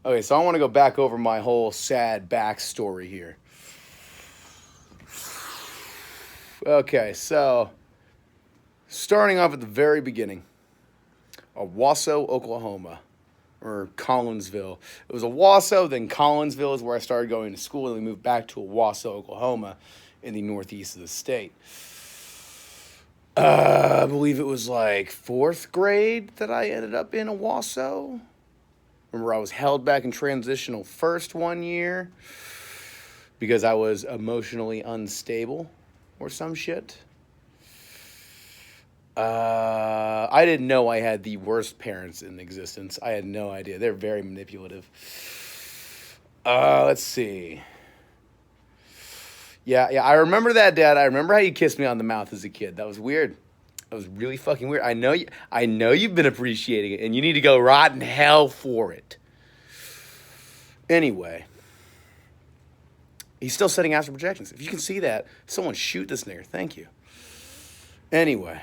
Okay, so I want to go back over my whole sad backstory here. Okay, so starting off at the very beginning, Owasso, Oklahoma, or Collinsville. It was Owasso, then Collinsville is where I started going to school, and we moved back to Owasso, Oklahoma, in the northeast of the state. I believe it was like fourth grade that I ended up in Owasso. Remember, I was held back in transitional first one year because I was emotionally unstable or some shit. I didn't know I had the worst parents in existence. I had no idea. They're very manipulative. Let's see. Yeah, I remember that, Dad. I remember how you kissed me on the mouth as a kid. That was weird. That was really fucking weird. I know you've been appreciating it, and you need to go rot in hell for it. Anyway, he's still setting astral projections. If you can see that, someone shoot this nigger. Thank you. Anyway,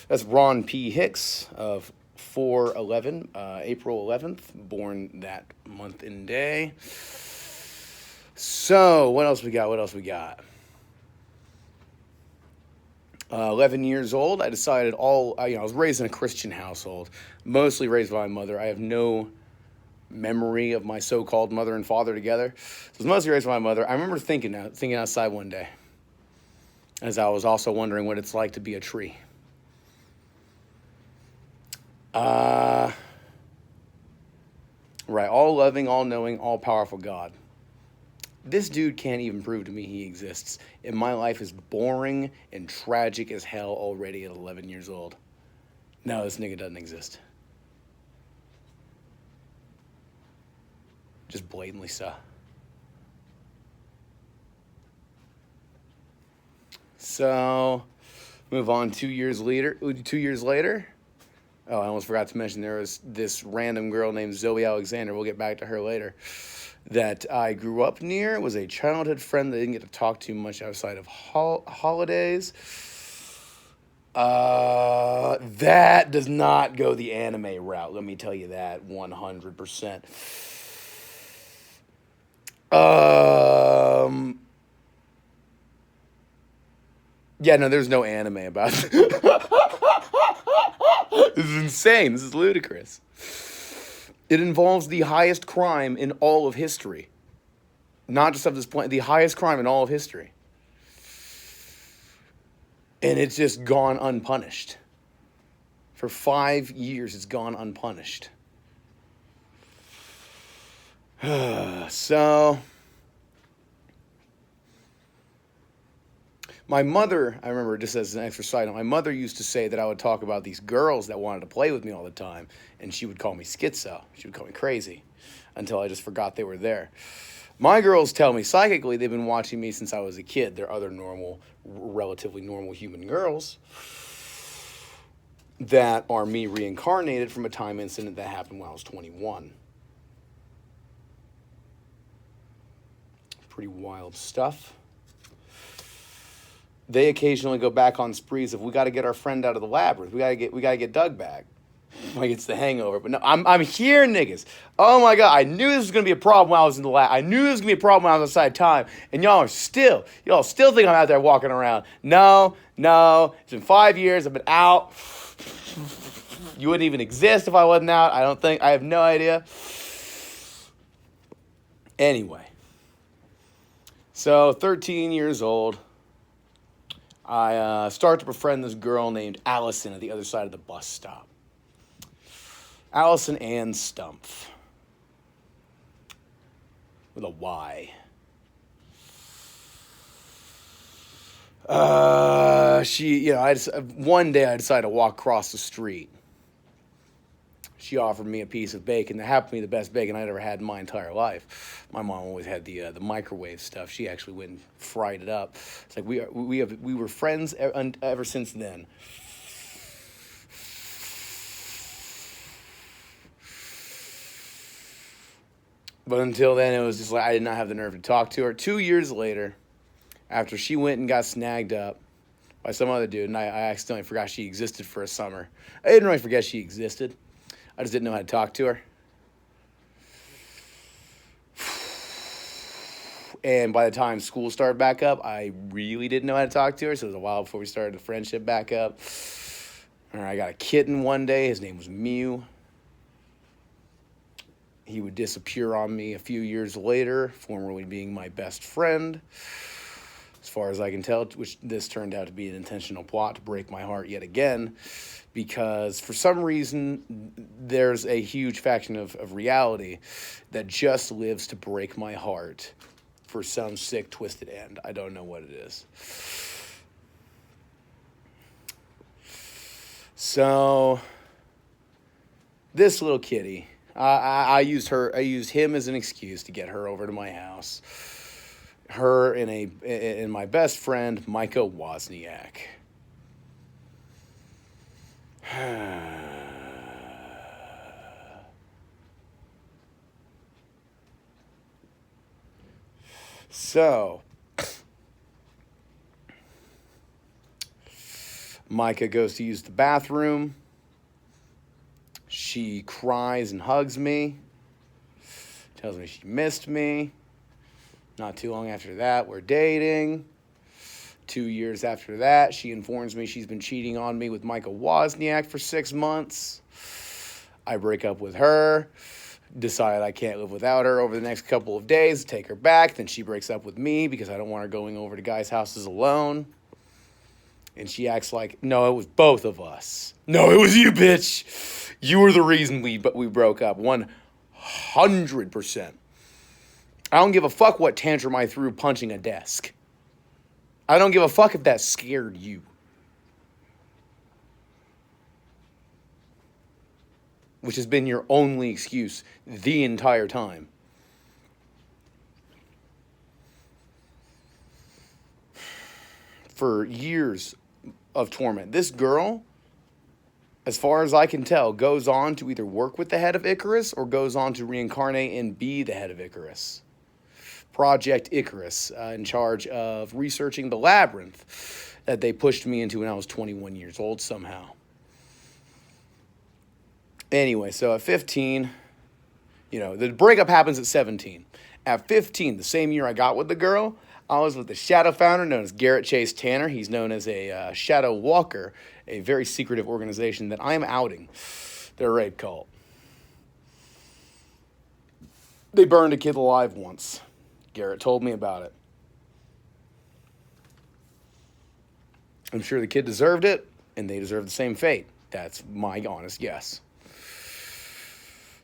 that's Ron P. Hicks of 4/11, April 11th, born that month and day. So, what else we got? 11 years old, I decided I was raised in a Christian household, mostly raised by my mother. I have no memory of my so-called mother and father together. So it was mostly raised by my mother. I remember thinking outside one day, as I was also wondering what it's like to be a tree. Right, all loving, all knowing, all powerful God. This dude can't even prove to me he exists. And my life is boring and tragic as hell already at 11 years old. No, this nigga doesn't exist. Just blatantly so. So, move on 2 years later. Oh, I almost forgot to mention there was this random girl named Zoe Alexander. We'll get back to her later. That I grew up near, was a childhood friend that I didn't get to talk to much outside of holidays. That does not go the anime route. Let me tell you that 100%. Yeah, no, there's no anime about it. This is insane. This is ludicrous. It involves the highest crime in all of history. Not just of this point, the highest crime in all of history. And it's just gone unpunished. For 5 years, it's gone unpunished. So, my mother, I remember just as an extra side note, my mother used to say that I would talk about these girls that wanted to play with me all the time, and she would call me schizo. She would call me crazy until I just forgot they were there. My girls tell me psychically they've been watching me since I was a kid. They're other normal, relatively normal human girls that are me reincarnated from a time incident that happened when I was 21. Pretty wild stuff. They occasionally go back on sprees of we got to get our friend out of the labyrinth. We got to get Doug back. Like it's the Hangover, but no, I'm here, niggas. Oh my god, I knew this was gonna be a problem when I was in the lab. I knew this was gonna be a problem when I was outside time, and y'all still think I'm out there walking around. No, it's been 5 years. I've been out. You wouldn't even exist if I wasn't out. I don't think. I have no idea. Anyway, so 13 years old. I start to befriend this girl named Allison at the other side of the bus stop. Allison Ann Stumpf. With a Y. One day I decided to walk across the street. She offered me a piece of bacon that happened to be the best bacon I'd ever had in my entire life. My mom always had the microwave stuff. She actually went and fried it up. It's like we were friends ever since then. But until then, it was just like I did not have the nerve to talk to her. 2 years later, after she went and got snagged up by some other dude, and I accidentally forgot she existed for a summer. I didn't really forget she existed. I just didn't know how to talk to her. And by the time school started back up, I really didn't know how to talk to her. So it was a while before we started the friendship back up. All right, I got a kitten one day. His name was Mew. He would disappear on me a few years later, formerly being my best friend. As far as I can tell, which this turned out to be an intentional plot to break my heart yet again, because for some reason, there's a huge faction of reality that just lives to break my heart for some sick, twisted end. I don't know what it is. So, this little kitty, I used him as an excuse to get her over to my house. Her and my best friend, Micah Wozniak. So, Micah goes to use the bathroom. She cries and hugs me. Tells me she missed me. Not too long after that, we're dating. 2 years after that, she informs me she's been cheating on me with Micah Wozniak for 6 months. I break up with her. Decide I can't live without her over the next couple of days. Take her back. Then she breaks up with me because I don't want her going over to guys' houses alone. And she acts like, no, it was both of us. No, it was you, bitch. You were the reason we broke up. 100%. I don't give a fuck what tantrum I threw punching a desk. I don't give a fuck if that scared you. Which has been your only excuse the entire time. For years of torment. This girl, as far as I can tell, goes on to either work with the head of Icarus or goes on to reincarnate and be the head of Icarus. Project Icarus, in charge of researching the labyrinth that they pushed me into when I was 21 years old somehow. Anyway, so at 15, the breakup happens at 17. At 15, the same year I got with the girl, I was with the shadow founder known as Garrett Chase Tanner. He's known as a shadow walker, a very secretive organization that I am outing. They're a rape cult. They burned a kid alive once. Garrett told me about it. I'm sure the kid deserved it, and they deserve the same fate. That's my honest guess.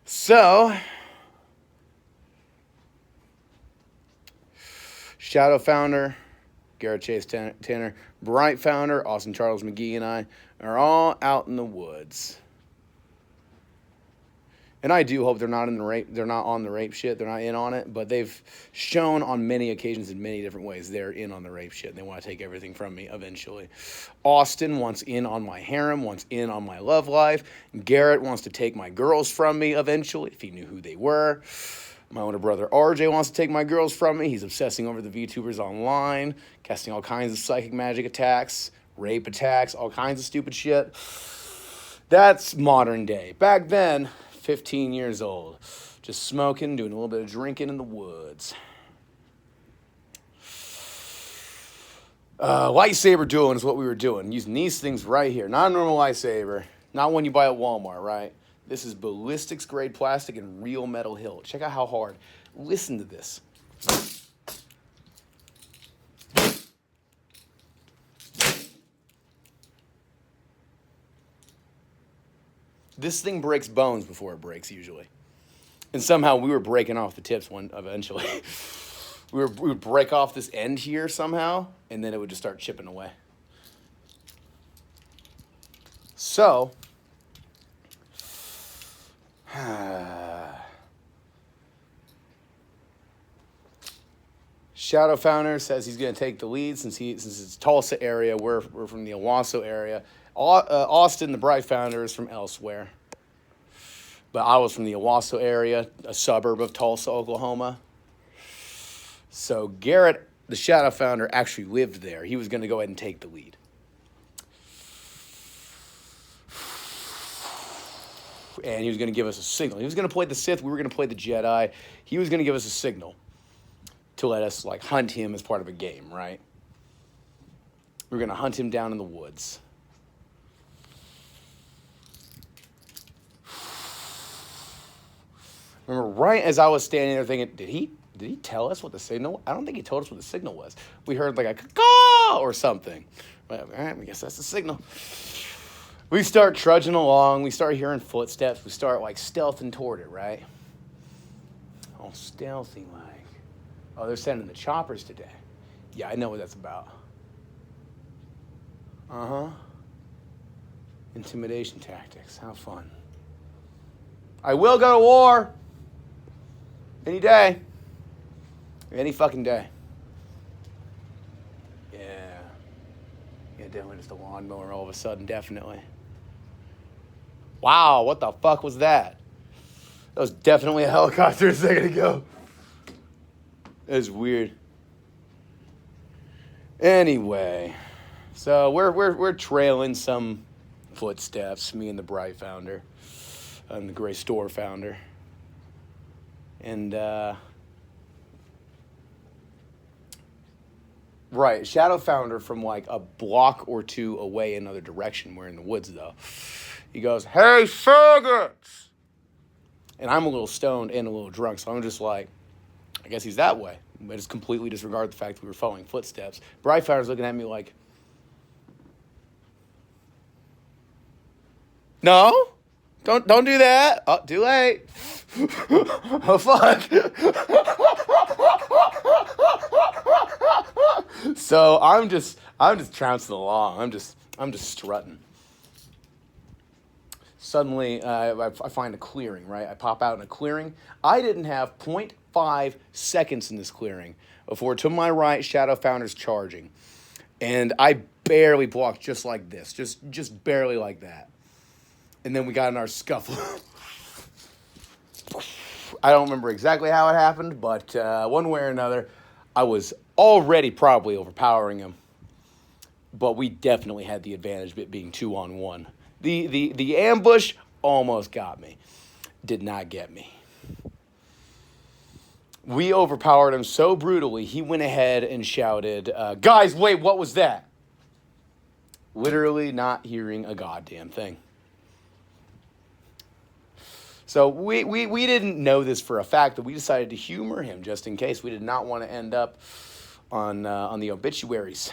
So, Shadow founder, Garrett Chase Tanner, Bright founder, Austin Charles McGee, and I are all out in the woods. And I do hope they're not on the rape shit. They're not in on it, but they've shown on many occasions in many different ways they're in on the rape shit. And they want to take everything from me eventually. Austin wants in on my harem, wants in on my love life. Garrett wants to take my girls from me eventually, if he knew who they were. My older brother RJ wants to take my girls from me. He's obsessing over the VTubers online, casting all kinds of psychic magic attacks, rape attacks, all kinds of stupid shit. That's modern day. Back then, 15 years old, just smoking, doing a little bit of drinking in the woods. Lightsaber dueling is what we were doing, using these things right here. Not a normal lightsaber, not one you buy at Walmart, right? This is ballistics grade plastic and real metal hilt. Check out how hard. Listen to this. This thing breaks bones before it breaks, usually. And somehow we were breaking off the tips eventually. we would break off this end here somehow, and then it would just start chipping away. So, Shadow Founder says he's going to take the lead since it's Tulsa area. We're from the Owasso area. Austin, the Bright Founder, is from elsewhere. But I was from the Owasso area, a suburb of Tulsa, Oklahoma. So Garrett, the Shadow Founder, actually lived there. He was going to go ahead and take the lead. And he was going to give us a signal. He was going to play the Sith. We were going to play the Jedi. He was going to give us a signal. to let us like hunt him as part of a game, right? We're gonna hunt him down in the woods. Remember, right as I was standing there thinking, did he tell us what the signal? I don't think he told us what the signal was. We heard like a caw or something. Well, all right, I guess that's the signal. We start trudging along. We start hearing footsteps. We start like stealthing toward it, right? Oh, stealthy like. Oh, they're sending the choppers today. Yeah, I know what that's about. Uh-huh. Intimidation tactics. How fun. I will go to war. Any day. Any fucking day. Yeah. Yeah, definitely just a lawnmower all of a sudden, definitely. Wow, what the fuck was that? That was definitely a helicopter a second ago. That was weird. Anyway, so we're trailing some footsteps, me and the Bright founder, and the Gray Store founder. And, right, Shadow Founder from like a block or two away another direction. We're in the woods, though. He goes, "Hey, faggots!" And I'm a little stoned and a little drunk, so I'm just like, I guess he's that way. I just completely disregard the fact that we were following footsteps. Bright Founder's looking at me like, no, don't do that. Oh, too late. Oh, fuck. So I'm just trouncing along. I'm just strutting. Suddenly, I find a clearing, right? I pop out in a clearing. I didn't have 0.5 seconds in this clearing before, to my right, Shadow Founder's charging. And I barely blocked just like this. Just barely like that. And then we got in our scuffle. I don't remember exactly how it happened, but one way or another, I was already probably overpowering him. But we definitely had the advantage of it being 2-on-1. The ambush almost got me. Did not get me. We overpowered him so brutally, he went ahead and shouted, "Guys, wait, what was that?" Literally not hearing a goddamn thing. So we didn't know this for a fact, but we decided to humor him just in case. We did not want to end up on the obituaries.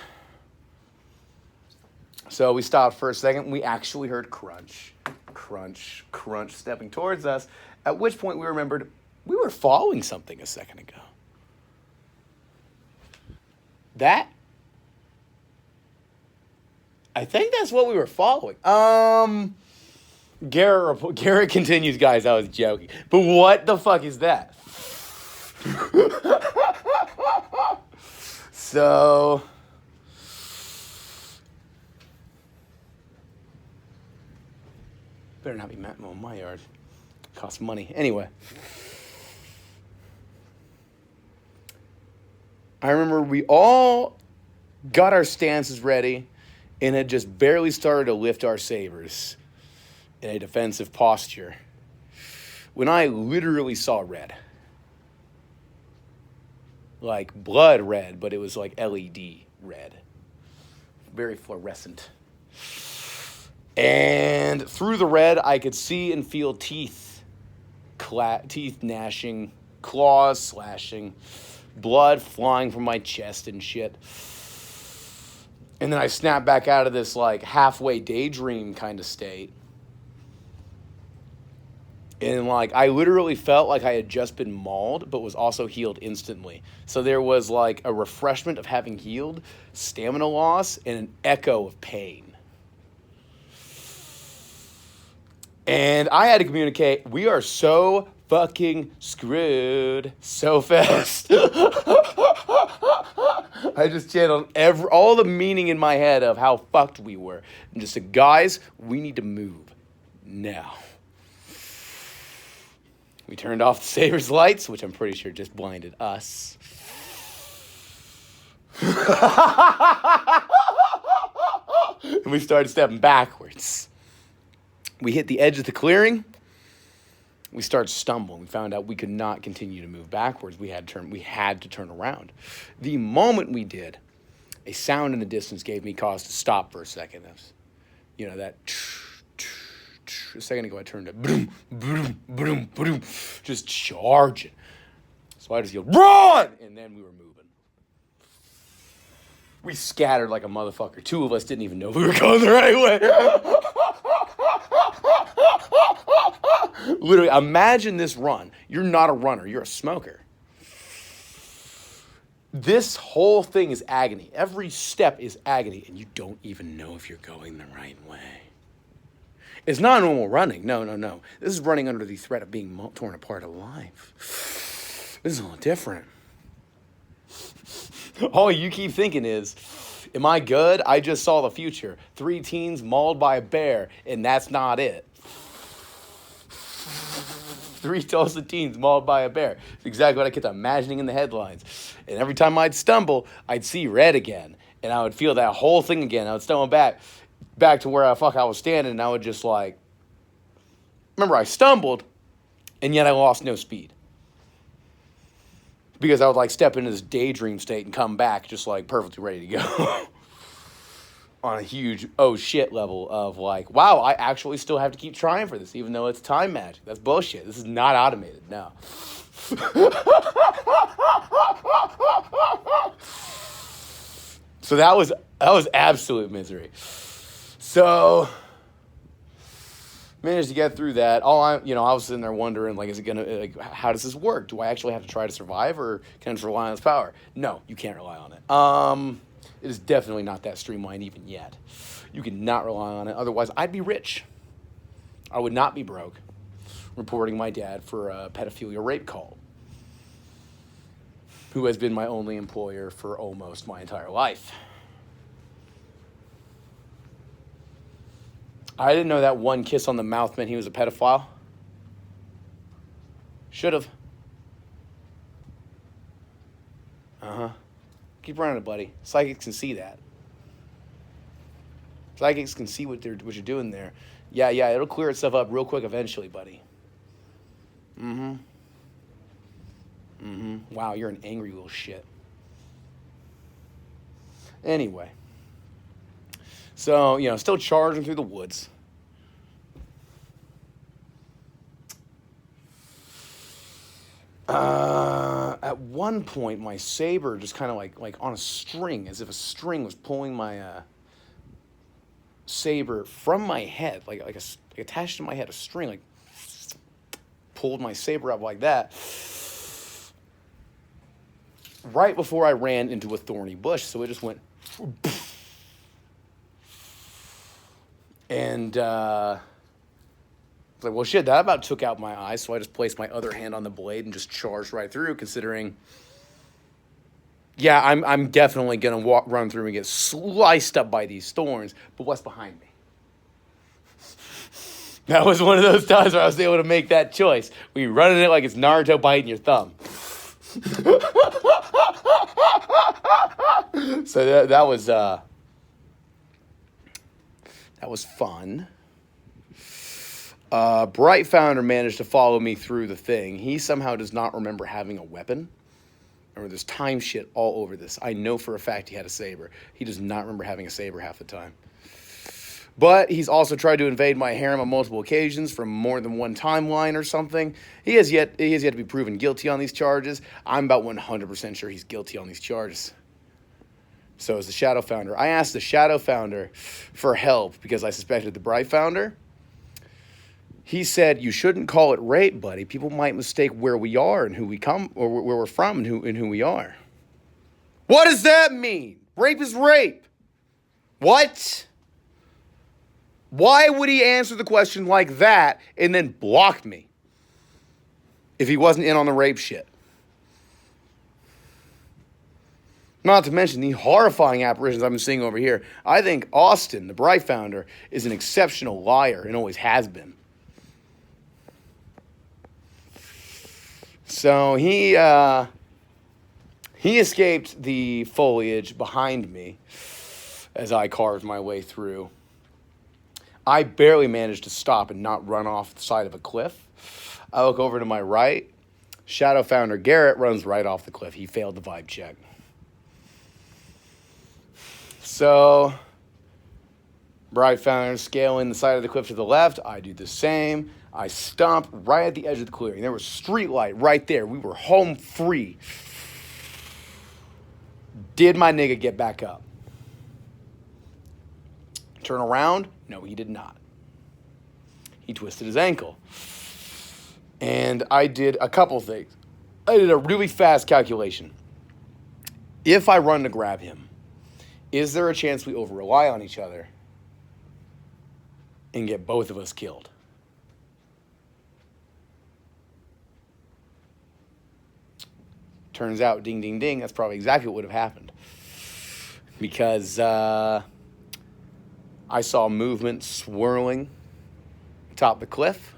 So we stopped for a second. We actually heard crunch, crunch, crunch stepping towards us, at which point we remembered we were following something a second ago. I think that's what we were following. Garrett continues, "Guys, I was joking. But what the fuck is that?" So... better not be mowing my yard. It costs money. Anyway. I remember we all got our stances ready and had just barely started to lift our sabers in a defensive posture when I literally saw red. Like blood red, but it was like LED red. Very fluorescent. And through the red, I could see and feel teeth gnashing, claws slashing, blood flying from my chest and shit. And then I snapped back out of this like halfway daydream kind of state. And like I literally felt like I had just been mauled, but was also healed instantly. So there was like a refreshment of having healed, stamina loss, and an echo of pain. And I had to communicate, we are so fucking screwed so fast. I just channeled all the meaning in my head of how fucked we were. And just said, guys, we need to move now. We turned off the Saber's lights, which I'm pretty sure just blinded us. And we started stepping backwards. We hit the edge of the clearing, We started stumbling. We found out we could not continue to move backwards. We had to turn around. The moment we did, a sound in the distance gave me cause to stop for a second. That a second ago I turned it boom, boom, boom, boom, just charging. So I just yelled, run! And then we were moving. We scattered like a motherfucker. Two of us didn't even know we were going the right way. Literally, imagine this run. You're not a runner. You're a smoker. This whole thing is agony. Every step is agony, and you don't even know if you're going the right way. It's not normal running. No. This is running under the threat of being torn apart alive. This is a little different. All you keep thinking is, am I good? I just saw the future. 3 teens mauled by a bear, and that's not it. 3 Tulsa teens mauled by a bear. It's exactly what I kept imagining in the headlines. And every time I'd stumble, I'd see red again. And I would feel that whole thing again. I would stumble back to where I was standing, and I would just remember I stumbled, and yet I lost no speed. Because I would step into this daydream state and come back just perfectly ready to go. On a huge oh shit level of wow, I actually still have to keep trying for this, even though it's time magic. That's bullshit. This is not automated, no. So that was absolute misery. So managed to get through that. I was sitting there wondering, is it gonna, how does this work? Do I actually have to try to survive, or can I just rely on its power? No, you can't rely on it. It is definitely not that streamlined even yet. You cannot rely on it. Otherwise, I'd be rich. I would not be broke, reporting my dad for a pedophilia rape call, who has been my only employer for almost my entire life. I didn't know that one kiss on the mouth meant he was a pedophile. Should have. Keep running it, buddy. Psychics can see that. Psychics can see what you're doing there. Yeah, it'll clear itself up real quick eventually, buddy. Wow, you're an angry little shit. Anyway. So, still charging through the woods. At one point, my saber just kind of like on a string, as if a string was pulling my saber from my head, like attached to my head, a string pulled my saber up like that. Right before I ran into a thorny bush, so it just went. And it's well, shit, that about took out my eye, so I just placed my other hand on the blade and just charged right through, considering, I'm definitely going to run through and get sliced up by these thorns, but what's behind me? That was one of those times where I was able to make that choice. We running it like it's Naruto biting your thumb. So that was fun. Bright Founder managed to follow me through the thing. He somehow does not remember having a weapon. Remember, there's time shit all over this. I know for a fact he had a saber. He does not remember having a saber half the time. But he's also tried to invade my harem on multiple occasions from more than one timeline or something. He has yet to be proven guilty on these charges. I'm about 100% sure he's guilty on these charges. So as the Shadow Founder, I asked the Shadow Founder for help because I suspected the Bright Founder. He said, you shouldn't call it rape, buddy. People might mistake where we are and who we come, or where we're from and who we are. What does that mean? Rape is rape. What? Why would he answer the question like that and then block me if he wasn't in on the rape shit? Not to mention the horrifying apparitions I've been seeing over here. I think Austin, the Bright Founder, is an exceptional liar and always has been. So he escaped the foliage behind me as I carved my way through. I barely managed to stop and not run off the side of a cliff. I look over to my right. Shadow Founder Garrett runs right off the cliff. He failed the vibe check. So, Bright Founder scaling the side of the cliff to the left. I do the same. I stomp right at the edge of the clearing. There was street light right there. We were home free. Did my nigga get back up? Turn around? No, he did not. He twisted his ankle. And I did a couple things. I did a really fast calculation. If I run to grab him, is there a chance we over-rely on each other and get both of us killed? Turns out, ding, ding, ding, that's probably exactly what would have happened. Because I saw movement swirling atop the cliff.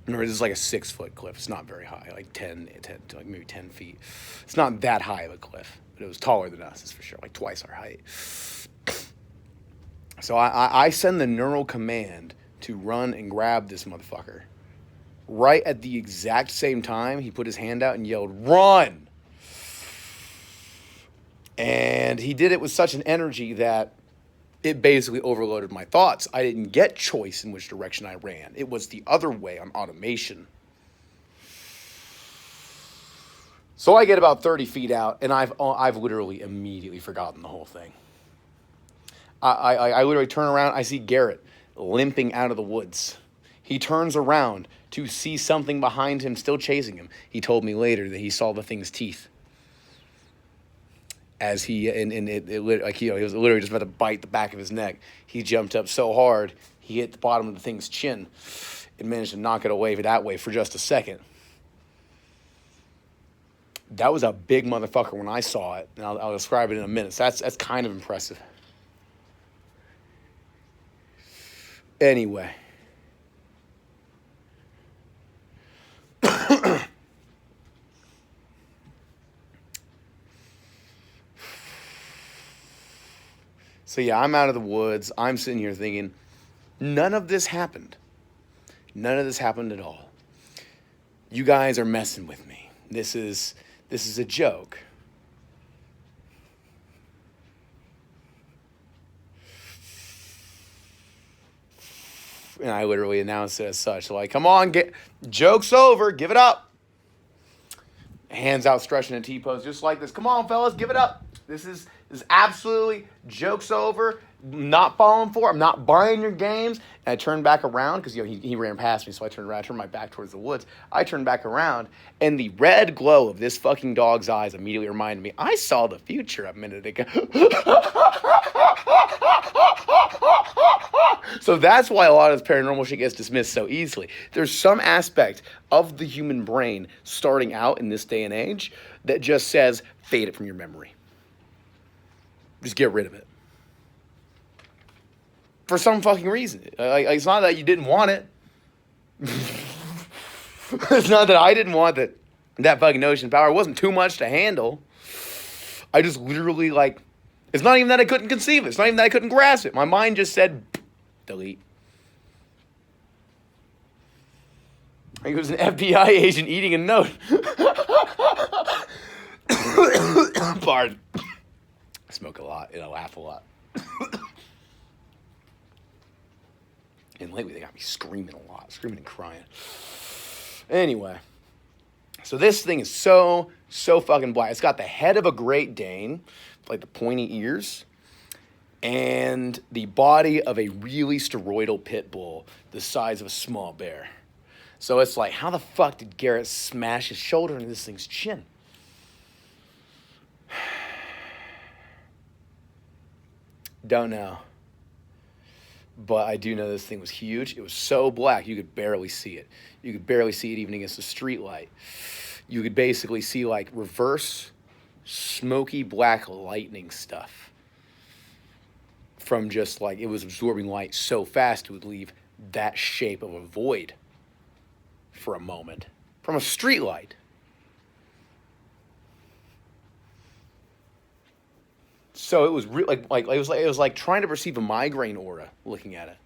Remember, this is like a 6-foot cliff. It's not very high, like 10 to like maybe 10 feet. It's not that high of a cliff, but it was taller than us, that's for sure, like twice our height. So I send the neural command to run and grab this motherfucker. Right at the exact same time, he put his hand out and yelled, "Run!" And he did it with such an energy that it basically overloaded my thoughts. I didn't get choice in which direction I ran. It was the other way on automation. So I get about 30 feet out, and I've literally immediately forgotten the whole thing. I literally turn around. I see Garrett limping out of the woods. He turns around to see something behind him still chasing him. He told me later that he saw the thing's teeth. As he, he was literally just about to bite the back of his neck. He jumped up so hard, he hit the bottom of the thing's chin and managed to knock it away that way for just a second. That was a big motherfucker when I saw it, and I'll describe it in a minute. So that's kind of impressive. Anyway. So yeah, I'm out of the woods. I'm sitting here thinking, none of this happened. None of this happened at all. You guys are messing with me. This is a joke. And I literally announced it as such. Like, come on, joke's over, give it up. Hands outstretched in a T-pose, just like this. Come on, fellas, give it up. This is absolutely, joke's over. I'm not falling for it. I'm not buying your games. And I turned back around because he ran past me, so I turned around. I turned my back towards the woods. I turned back around, and the red glow of this fucking dog's eyes immediately reminded me, I saw the future a minute ago. So that's why a lot of this paranormal shit gets dismissed so easily. There's some aspect of the human brain starting out in this day and age that just says, fade it from your memory. Just get rid of it. For some fucking reason. It's not that you didn't want it. It's not that I didn't want that fucking notion of power. It wasn't too much to handle. I just literally, it's not even that I couldn't conceive it. It's not even that I couldn't grasp it. My mind just said, delete. I think it was an FBI agent eating a note. Pardon. I smoke a lot and I laugh a lot. And lately they got me screaming a lot. Screaming and crying. Anyway. So this thing is so fucking black. It's got the head of a Great Dane, like the pointy ears, and the body of a really steroidal pit bull the size of a small bear. So it's like, how the fuck did Garrett smash his shoulder into this thing's chin? Don't know. But I do know this thing was huge. It was so black, you could barely see it. You could barely see it even against the street light. You could basically see reverse smoky black lightning stuff from just it was absorbing light so fast it would leave that shape of a void for a moment from a street light. So it was it was like trying to perceive a migraine aura looking at it,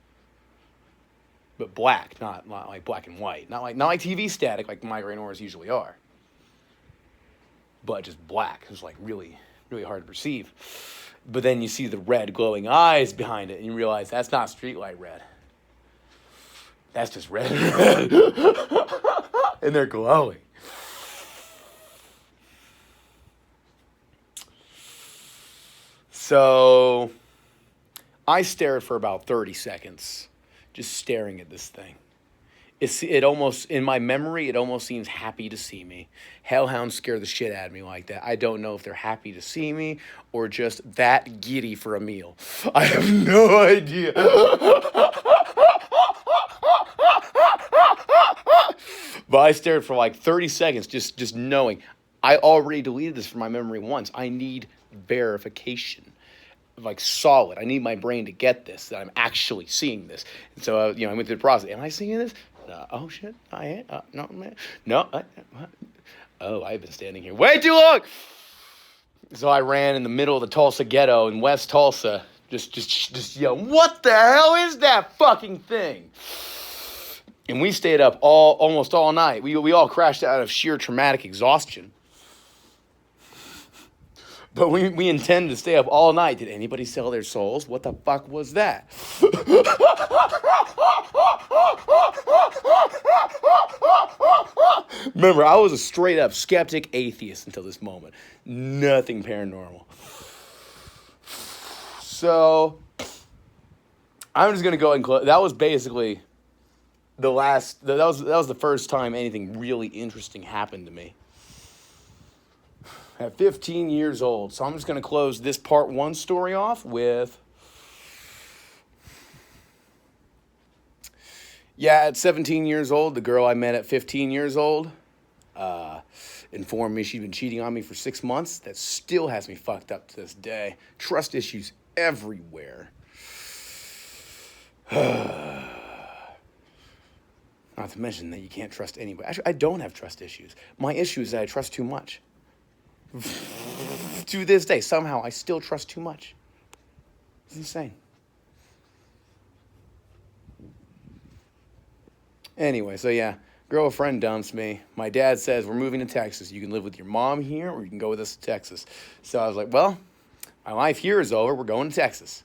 but black, not like black and white, not like TV static like migraine auras usually are, but just black. It was like really really hard to perceive. But then you see the red glowing eyes behind it, and you realize that's not streetlight red. That's just red, and they're glowing. So I stared for about 30 seconds, just staring at this thing. It almost, in my memory, it almost seems happy to see me. Hellhounds scare the shit out of me like that. I don't know if they're happy to see me or just that giddy for a meal. I have no idea. But I stared for like 30 seconds, just knowing. I already deleted this from my memory once. I need verification. Like solid. I need my brain to get this, that I'm actually seeing this. And so, I went through the process. Am I seeing this? Oh, shit. I am. No, man. No. I've been standing here way too long. So I ran in the middle of the Tulsa ghetto in West Tulsa. Just yelling, what the hell is that fucking thing? And we stayed up almost all night. We all crashed out of sheer traumatic exhaustion. But we intend to stay up all night. Did anybody sell their souls? What the fuck was that? Remember, I was a straight up skeptic atheist until this moment. Nothing paranormal. So, I'm just going to go and close. That was basically the last, that was the first time anything really interesting happened to me. At 15 years old. So I'm just going to close this part one story off with, at 17 years old, the girl I met at 15 years old informed me she'd been cheating on me for 6 months. That still has me fucked up to this day. Trust issues everywhere. Not to mention that you can't trust anybody. Actually, I don't have trust issues. My issue is that I trust too much. To this day, somehow I still trust too much. It's insane. Anyway, so girlfriend dumps me. My dad says, we're moving to Texas. You can live with your mom here or you can go with us to Texas. So I was like, well, my life here is over. We're going to Texas.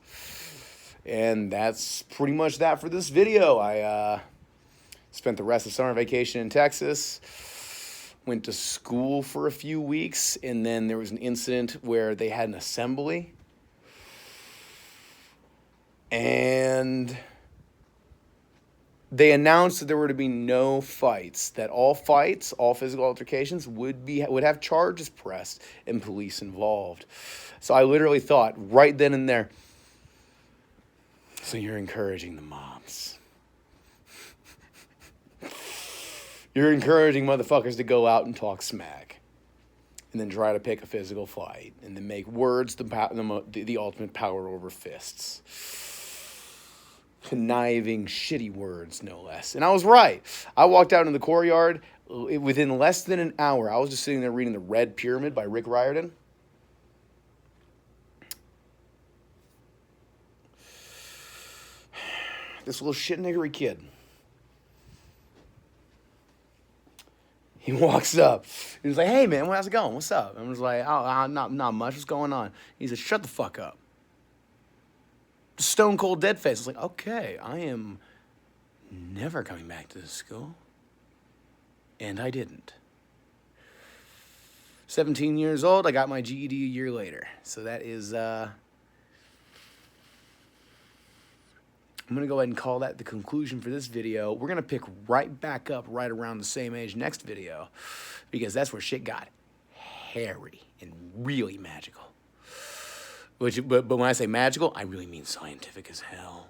And that's pretty much that for this video. I spent the rest of summer vacation in Texas. Went to school for a few weeks, and then there was an incident where they had an assembly. And they announced that there were to be no fights, that all fights, all physical altercations would have charges pressed and police involved. So I literally thought right then and there, so you're encouraging the mobs. You're encouraging motherfuckers to go out and talk smack and then try to pick a physical fight and then make words the ultimate power over fists. Conniving, shitty words, no less. And I was right. I walked out in the courtyard. Within less than an hour, I was just sitting there reading The Red Pyramid by Rick Riordan. This little shit niggery kid. He walks up. He was like, hey, man, how's it going? What's up? I was like, not much. What's going on? He said, shut the fuck up. Stone cold dead face. I was like, okay, I am never coming back to this school. And I didn't. 17 years old, I got my GED a year later. So that is, I'm going to go ahead and call that the conclusion for this video. We're going to pick right back up right around the same age next video because that's where shit got hairy and really magical. But when I say magical, I really mean scientific as hell.